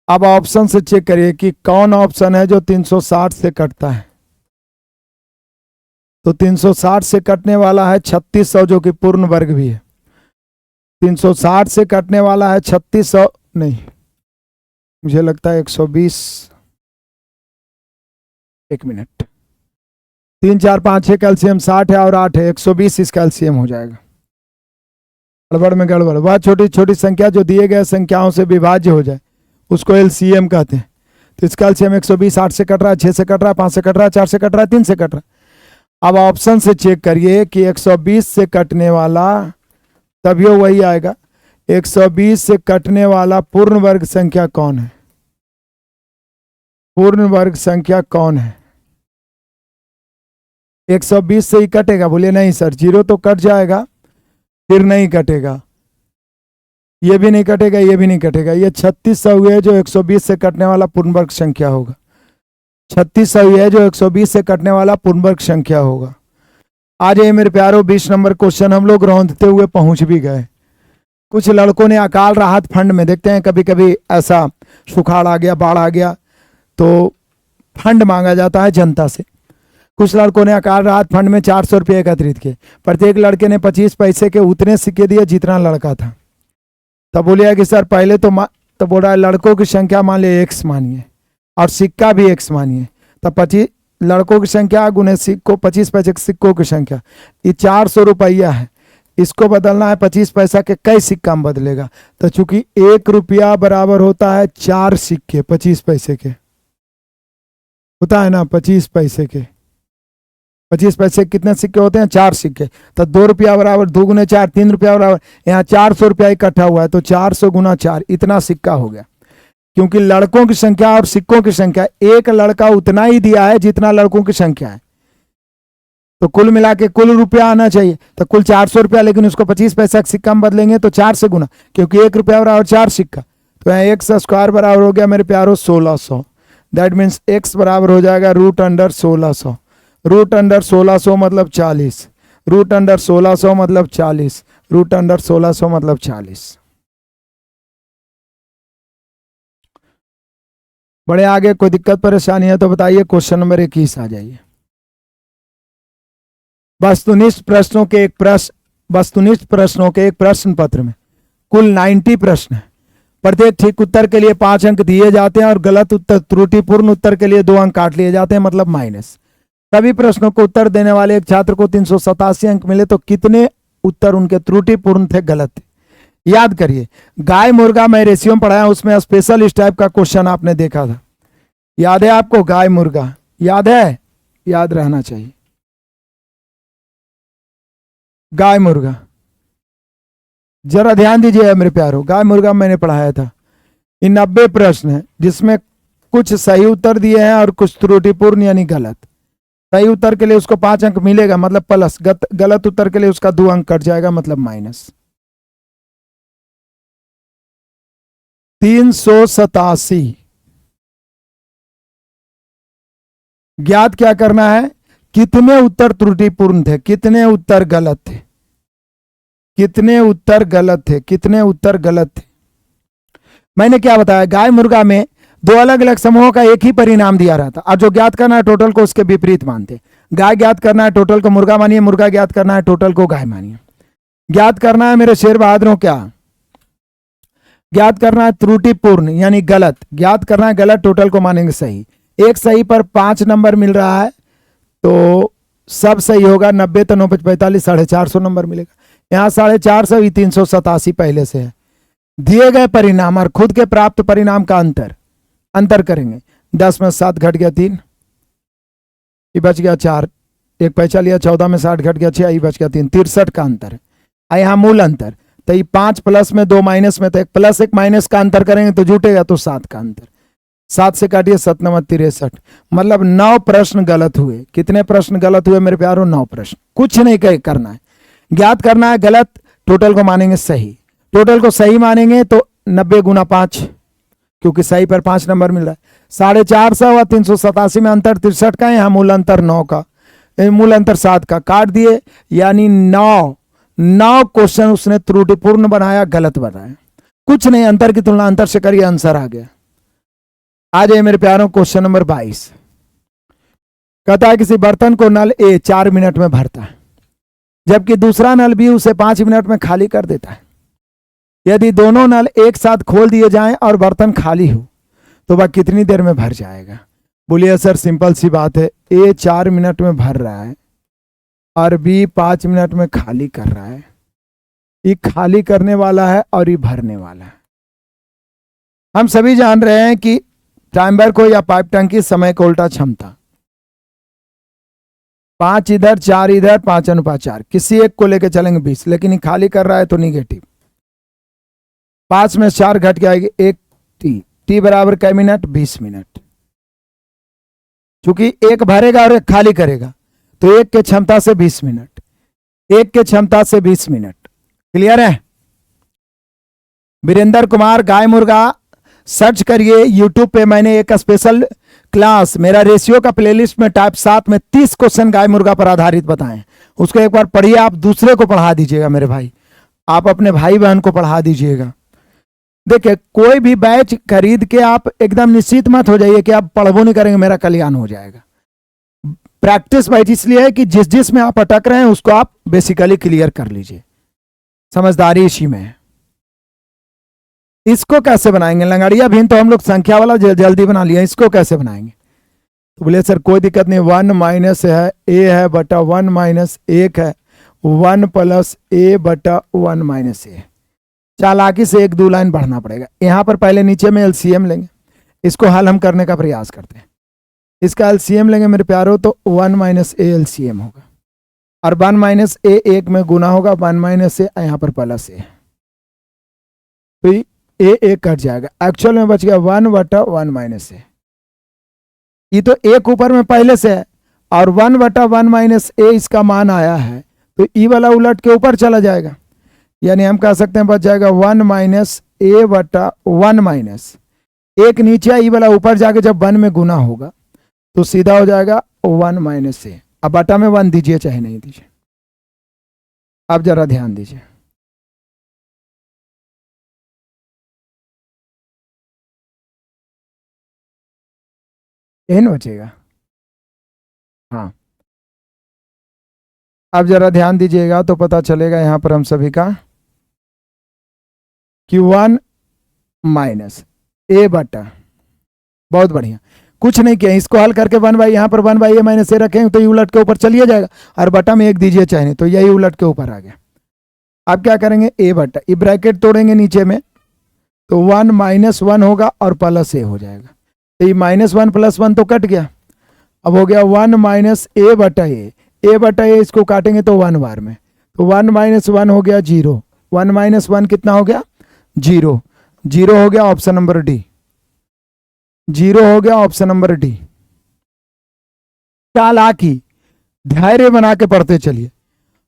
अब ऑप्शन से चेक करिए कि कौन ऑप्शन है जो 360 से कटता है। तो 360 से कटने वाला है 3600 जो कि पूर्ण वर्ग भी है। 360 से कटने वाला है 3600, नहीं मुझे लगता है 120, एक मिनट, 3 4 5 6 कैल्शियम 60 है और 8 है, 120 इसका एलसीएम हो जाएगा। गड़बड़ में गड़बड़, वह छोटी छोटी संख्या जो दिए गए संख्याओं से विभाज्य हो जाए उसको एलसीएम कहते हैं। तो इसका एलसीएम 120 8 से कट रहा है, 6 से कट रहा है, 5 से कट रहा है, 4 से कट रहा है, 3 से कट रहा है। अब ऑप्शन से चेक करिए कि 120 से कटने वाला, तभी वही आएगा, 120 से कटने वाला पूर्ण वर्ग संख्या कौन है? पूर्ण वर्ग संख्या कौन है? 120 से ही कटेगा? बोलिए नहीं सर, 0 तो कट जाएगा, फिर नहीं कटेगा, ये भी नहीं कटेगा, ये भी नहीं कटेगा। ये 3600 हुए है जो 120 से कटने वाला पूर्ण वर्ग संख्या होगा। 3600 हुए है जो 120 से कटने वाला पूर्ण वर्ग संख्या होगा। आ जाइए मेरे प्यारों, 20 नंबर क्वेश्चन हम लोग रौंदते हुए पहुंच भी गए। कुछ लड़कों ने अकाल राहत फंड में, देखते हैं कभी कभी ऐसा सुखाड़ आ गया, बाढ़ आ गया तो फंड मांगा जाता है जनता से। कुछ लड़कों ने अकाल राहत फंड में 400 रुपये एकत्रित किए। प्रत्येक लड़के ने 25 पैसे के उतने सिक्के दिए जितना लड़का था। तब बोलिए कि सर पहले तो बोल रहा है लड़कों की संख्या मान लिया x मानिए और सिक्का भी x मानिए, तब 25 लड़कों की संख्या गुने सिक्कों, 25 पैसे के सिक्कों की संख्या, ये 400 रुपया है, इसको बदलना है 25 पैसा के कई सिक्का में बदलेगा। तो चूंकि 1 रुपया बराबर होता है 4 सिक्के, 25 पैसे के होता है ना, 25 पैसे के, 25 पैसे कितने सिक्के होते हैं? 4 सिक्के। तो 2 रुपया बराबर 2 गुने 4, 3 रुपया बराबर, यहाँ 400 रुपया इकट्ठा हुआ है तो 400 गुना 4, इतना सिक्का हो गया। क्योंकि लड़कों की संख्या और सिक्कों की संख्या, एक लड़का उतना ही दिया है जितना लड़कों की संख्या है, तो कुल मिला के कुल रुपया आना चाहिए। तो कुल 400 रुपया, लेकिन उसको 25 पैसा के सिक्का में बदलेंगे तो 4 से गुना, क्योंकि 1 रुपया बराबर 4 सिक्का, तो यहाँ x स्क्वायर बराबर हो गया मेरे प्यारों 1600। दैट मीन्स x बराबर हो जाएगा √1600। √1600 मतलब 40, √1600 मतलब 40, √1600 मतलब 40। बड़े आगे कोई दिक्कत परेशानी है तो बताइए। क्वेश्चन नंबर 21 आ जाइए। वस्तुनिष्ठ प्रश्नों के एक प्रश्न पत्र में कुल 90 प्रश्न है। प्रत्येक ठीक उत्तर के लिए 5 अंक दिए जाते हैं और गलत उत्तर, त्रुटिपूर्ण उत्तर के लिए 2 अंक काट लिए जाते हैं, मतलब माइनस। सभी प्रश्नों को उत्तर देने वाले एक छात्र को 387 अंक मिले तो कितने उत्तर उनके त्रुटिपूर्ण थे, गलत थे? याद करिए, गाय मुर्गा मैं रेशियो में पढ़ाया, उसमें स्पेशल इस टाइप का क्वेश्चन आपने देखा था, याद है आपको? गाय मुर्गा याद है? याद रहना चाहिए। गाय मुर्गा जरा ध्यान दीजिए मेरे प्यारों, गाय मुर्गा मैंने पढ़ाया था। इन 90 प्रश्न है जिसमें कुछ सही उत्तर दिए हैं और कुछ त्रुटिपूर्ण यानी गलत। सही उत्तर के लिए उसको 5 अंक मिलेगा मतलब प्लस, गलत उत्तर के लिए उसका 2 अंक कट जाएगा मतलब माइनस। 387 ज्ञात क्या करना है? कितने उत्तर त्रुटिपूर्ण थे, कितने उत्तर गलत थे, कितने उत्तर गलत थे, कितने उत्तर गलत थे। मैंने क्या बताया, गाय मुर्गा में 2 अलग अलग समूहों का एक ही परिणाम दिया रहता, और जो ज्ञात करना है टोटल को उसके विपरीत मानते। गाय ज्ञात करना है टोटल को मुर्गा मानिए, मुर्गा ज्ञात करना है टोटल को गाय मानिए। ज्ञात करना है मेरे शेर बहादुरों, क्या ज्ञात करना है? त्रुटिपूर्ण यानी गलत। ज्ञात करना है गलत, टोटल को मानेंगे सही। एक सही पर 5 नंबर मिल रहा है तो सब सही होगा। 90 तो 9 5 45, 450 नंबर मिलेगा। यहाँ 450, 387 पहले से है। दिए गए परिणाम और खुद के प्राप्त परिणाम का अंतर करेंगे। 10 में 7 घट गया 3, ये बच गया 4, एक पैसा लिया, 14 में 60 घट गया 6, ये बच गया 3, 63 का अंतर है। यहाँ मूल अंतर, तो ये 5 प्लस में 2 माइनस में, तो 1 प्लस 1 माइनस का अंतर करेंगे तो जुटेगा, तो 7 का अंतर। 7 से काटिए 7 9 63, मतलब 9 प्रश्न गलत हुए। कितने प्रश्न गलत हुए मेरे प्यारों? 9 प्रश्न। कुछ नहीं करना है, ज्ञात करना है गलत, टोटल को मानेंगे सही। टोटल को सही मानेंगे तो 90 गुना 5, क्योंकि सही पर 5 नंबर मिल रहा है। 450 और 387 में अंतर 63 का है, यहाँ मूल अंतर 9 का, मूल अंतर 7 का, काट दिए, यानी 9 क्वेश्चन उसने त्रुटिपूर्ण बनाया, गलत बनाया। कुछ नहीं, अंतर की तुलना अंतर से करिए, आंसर आ गया। आ जाइए मेरे प्यारों, क्वेश्चन नंबर 22 कहता है किसी बर्तन को नल ए 4 मिनट में भरता है, जबकि दूसरा नल बी उसे 5 मिनट में खाली कर देता है। यदि दोनों नल एक साथ खोल दिए जाएं और बर्तन खाली हो तो वह कितनी देर में भर जाएगा? बोलिए सर, सिंपल सी बात है, ए 4 मिनट में भर रहा है और बी 5 मिनट में खाली कर रहा है। ये खाली करने वाला है और ये भरने वाला है। हम सभी जान रहे हैं कि टाइमर को या पाइप टंकी समय को उल्टा क्षमता, 5 इधर 4 इधर, 5:4, किसी एक को लेके चलेंगे 20, लेकिन ये खाली कर रहा है तो निगेटिव। 5 में 4 घट के आएगी 1 टी बराबर कै मिनट? 20 मिनट। चूंकि एक भरेगा और एक खाली करेगा तो एक के क्षमता से 20 मिनट, एक के क्षमता से 20 मिनट। क्लियर है? वीरेंद्र कुमार गाय मुर्गा सर्च करिए यूट्यूब पे, मैंने एक स्पेशल क्लास मेरा रेशियो का प्लेलिस्ट में टाइप 7 में 30 क्वेश्चन गाय मुर्गा पर आधारित बताएं, उसको एक बार पढ़िए। आप दूसरे को पढ़ा दीजिएगा मेरे भाई, आप अपने भाई बहन को पढ़ा दीजिएगा। देखिए, कोई भी बैच खरीद के आप एकदम निश्चित मत हो जाइए कि आप पढ़बो नहीं करेंगे मेरा कल्याण हो जाएगा। प्रैक्टिस बैच इसलिए है कि जिस जिस में आप अटक रहे हैं उसको आप बेसिकली क्लियर कर लीजिए, समझदारी इसी में है। इसको कैसे बनाएंगे? लंगड़िया भिन्न तो हम लोग संख्या वाला जल्दी बना लिया, इसको कैसे बनाएंगे? तो बोले सर कोई दिक्कत नहीं, 1 माइनस है ए है बटा 1 माइनस 1 है, 1 प्लस ए बटा 1 माइनस ए। चालाकी से 1-2 लाइन बढ़ना पड़ेगा। यहां पर पहले नीचे में एलसीएम लेंगे, इसको हल हम करने का प्रयास करते हैं। इसका एलसीएम लेंगे मेरे प्यारों तो 1 माइनस ए एलसीएम होगा, और 1 माइनस ए 1 में गुना होगा, 1 माइनस ए यहाँ पर प्लस ए, तो ए 1 कट जाएगा। एक्चुअल में बच गया 1 बटा 1 माइनस ए। ये तो एक ऊपर में पहले से है और 1 बटा 1 माइनस ए इसका मान आया है, तो ई वाला उलट के ऊपर चला जाएगा, यानी हम कह सकते हैं बच जाएगा 1 माइनस ए बटा 1 माइनस, एक नीचे ई वाला ऊपर जाके जब 1 में गुना होगा तो सीधा हो जाएगा 1 माइनस ए। अब बटा में 1 दीजिए चाहे नहीं दीजिए, आप जरा ध्यान दीजिए। एन बचेगा, हाँ। अब जरा ध्यान दीजिएगा तो पता चलेगा यहां पर हम सभी का कि 1 माइनस ए बटा, बहुत बढ़िया, कुछ नहीं किया, इसको हल करके 1 बाई, यहाँ पर 1 बाई ए माइनस ए रखेंगे तो ये उलट के ऊपर चलिए जाएगा, और बटा में 1 दीजिए चाहे नहीं, तो यही उलट के ऊपर आ गया। अब क्या करेंगे? ए बटा, ये ब्रैकेट तोड़ेंगे नीचे में तो 1 माइनस 1 होगा और प्लस ए हो जाएगा, तो ये -1 + 1 तो कट गया। अब हो गया 1 माइनस ए बटा ए इसको काटेंगे तो 1 बार में, तो 1 माइनस 1 हो गया 0, 1 माइनस 1 कितना हो गया? 0, 0 हो गया ऑप्शन नंबर डी, 0 हो गया ऑप्शन नंबर डी। चालाकी, धैर्य बना के पढ़ते चलिए,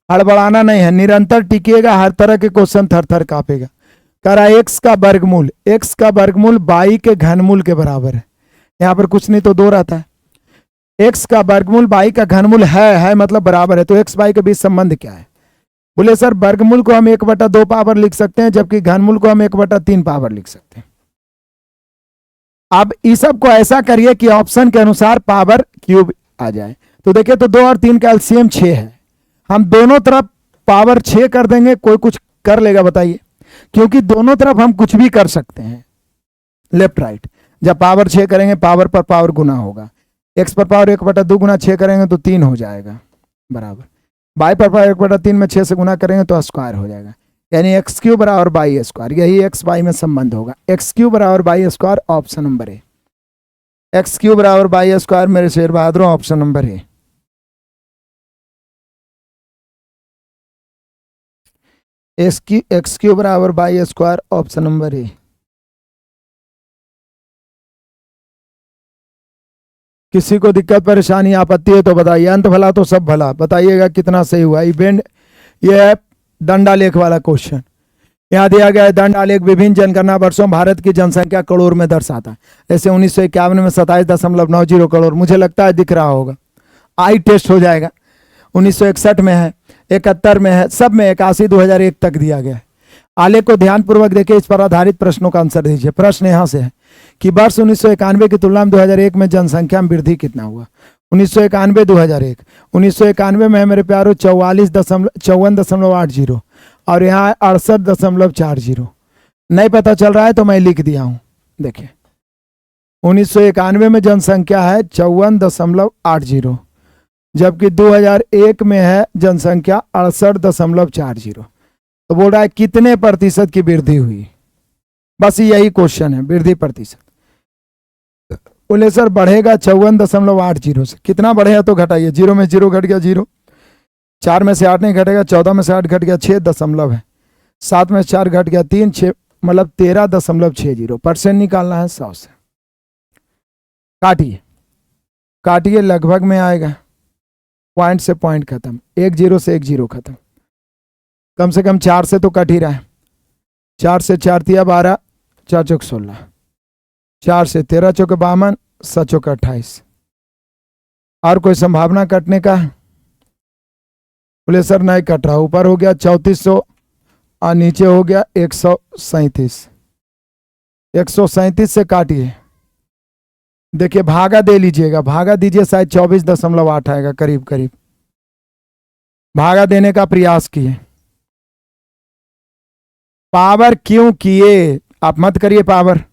हड़बड़ाना नहीं है, निरंतर टिकिएगा, हर तरह के क्वेश्चन थर थर कांपेगा। कह रहा एक्स का वर्गमूल बाई के घनमूल के बराबर है, यहां पर कुछ नहीं तो 2 रहता है। एक्स का वर्गमूल बाई का घनमूल है मतलब बराबर है, तो एक्स बाई के बीच संबंध क्या है? बोले सर वर्गमूल को हम 1/2 पावर लिख सकते हैं, जबकि घनमूल को हम 1/3 पावर लिख सकते हैं। अब इस सब को ऐसा करिए कि ऑप्शन के अनुसार पावर क्यूब आ जाए। तो देखिए, तो 2 और 3 का एलसीएम 6 है, हम दोनों तरफ पावर 6 कर देंगे, कोई कुछ कर लेगा बताइए? क्योंकि दोनों तरफ हम कुछ भी कर सकते हैं, लेफ्ट राइट। जब पावर 6 करेंगे पावर पर पावर गुना होगा, एक्स पर पावर 1/2 गुना 6 करेंगे तो 3 हो जाएगा बराबर, बाई पर पावर 1/3 में 6 से गुना करेंगे तो स्क्वायर हो जाएगा, यानी एक्स क्यूब बराबर बाई स्क्वायर, यही एक्स बाई में संबंध होगा। एक्स क्यूब बराबर Y square option number A, X cube बराबर बाई स्क्वायर मेरे शेर बहादुर option number A. X cube बराबर Y square option number A. किसी को दिक्कत परेशानी आपत्ति है तो बताइए, अंत भला तो सब भला, बताइएगा कितना सही हुआ। इवेंट ये है डंडा लेख वाला क्वेश्चन, यहाँ दिया गया है दंड आलेख विभिन्न जनगणना वर्षों भारत की जनसंख्या करोड़ में दर्शाता है। जैसे 1951 में 27.90 करोड़, मुझे लगता है दिख रहा होगा, आई टेस्ट हो जाएगा। 1961 में है, 71 में है, सब में 81 2001 तक दिया गया है। आलेख को ध्यानपूर्वक देखिए, इस पर आधारित प्रश्नों का आंसर दीजिए। प्रश्न यहाँ से है कि वर्ष 1991 की तुलना में 2001 में जनसंख्या में वृद्धि कितना हुआ। 1991 2001, 1991 में है मेरे प्यारों 54.80 और यहाँ 68.40। नहीं पता चल रहा है तो मैं लिख दिया हूँ। देखिए 1991 में जनसंख्या है 54.80, जबकि 2001 में है जनसंख्या 68.40। तो बोल रहा है कितने प्रतिशत की वृद्धि हुई, बस यही क्वेश्चन है, वृद्धि प्रतिशत। बोले सर बढ़ेगा 54.80 से, कितना बढ़ेगा तो घटाइए, 0 में 0 घट गया 0, 4 में से 8 नहीं घटेगा, 14 में से 8 घट गया 6 दशमलव है, 7 में से 4 घट गया 3, 6 मतलब 13.60 परसेंट निकालना है 100 से। काटिए काटिए, लगभग में आएगा, पॉइंट से पॉइंट खत्म, 1 0 से 1 0 खत्म। कम से कम 4 से तो कट ही रहा है, 4 से 4 तिया 12, 4 चौक 16, 4 से 13 चौक 52, 7 चौक 28। और कोई संभावना कटने का? बोले सर नहीं कट रहा, ऊपर हो गया 3400 और नीचे हो गया 137। 137 से काटिए, देखिए भागा दे लीजिएगा, भागा दीजिए, शायद 24.8 आएगा करीब करीब। भागा देने का प्रयास किए, पावर क्यों किए, आप मत करिए पावर।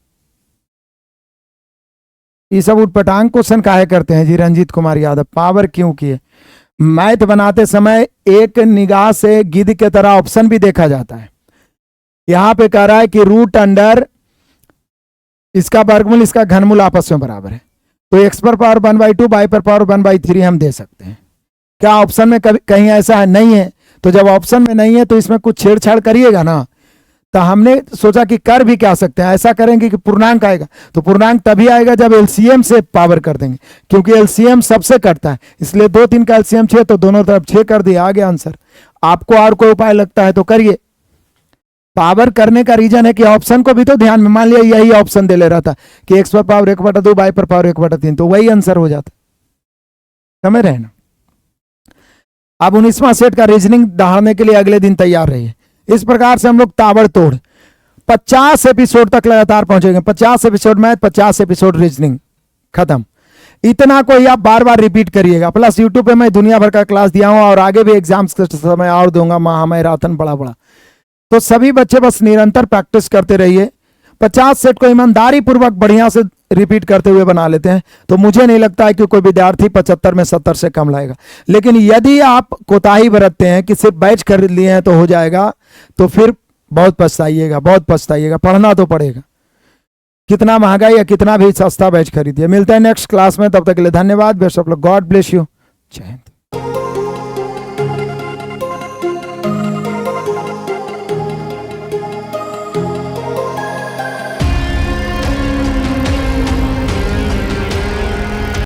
ये सब उटपटांग क्वेश्चन काहे करते हैं जी रंजीत कुमार यादव, पावर क्यों किए। मैथ बनाते समय एक निगाह से गिद्ध के तरह ऑप्शन भी देखा जाता है। यहां पे कह रहा है कि रूट अंडर इसका वर्गमूल इसका घनमूल आपस में बराबर है, तो x पर पावर 1/2 y पर पावर 1/3 हम दे सकते हैं। क्या ऑप्शन में कभी कहीं ऐसा है? नहीं है। तो जब ऑप्शन में नहीं है तो इसमें कुछ छेड़छाड़ करिएगा ना। तो हमने सोचा कि कर भी क्या सकते हैं, ऐसा करेंगे कि पूर्णांक आएगा, तो पूर्णांक तभी आएगा जब एलसीएम से पावर कर देंगे, क्योंकि एलसीएम सबसे कटता है, इसलिए 2 3 का एलसीएम 6, तो दोनों तरफ 6 कर दिया, आ गया आंसर। आपको और कोई उपाय लगता है तो करिए। पावर करने का रीजन है कि ऑप्शन को भी तो ध्यान में, मान लिया यही ऑप्शन दे ले रहा था कि x पर पावर 1/2 y पर पावर 1/3, तो वही आंसर हो जाता। समझ रहे हैं ना। अब 19वां सेट का रीजनिंग दहाड़ने के लिए अगले दिन तैयार रहिए। इस प्रकार से हम लोग ताबड़तोड़ 50 एपिसोड तक लगातार पहुंचेंगे। 50 एपिसोड मैथ, 50 एपिसोड रीजनिंग, खत्म। इतना को ही आप बार बार रिपीट करिएगा। प्लस यूट्यूब पे मैं दुनिया भर का क्लास दिया हूं और आगे भी एग्जाम्स के समय और दूंगा, महामैराथन बड़ा बड़ा। तो सभी बच्चे बस निरंतर प्रैक्टिस करते रहिए। 50 सेट को ईमानदारी पूर्वक बढ़िया से रिपीट करते हुए बना लेते हैं तो मुझे नहीं लगता है कि कोई विद्यार्थी 75 में 70 से कम लाएगा। लेकिन यदि आप कोताही बरतते हैं कि सिर्फ बैच कर लिए हैं तो हो जाएगा, तो फिर बहुत पछताइएगा, बहुत पछताइएगा। पढ़ना तो पड़ेगा, कितना महंगा या कितना भी सस्ता बैच खरीदिए। मिलते हैं नेक्स्ट क्लास में, तब तक के लिए धन्यवाद। Best of luck, God bless you, जय हिंद।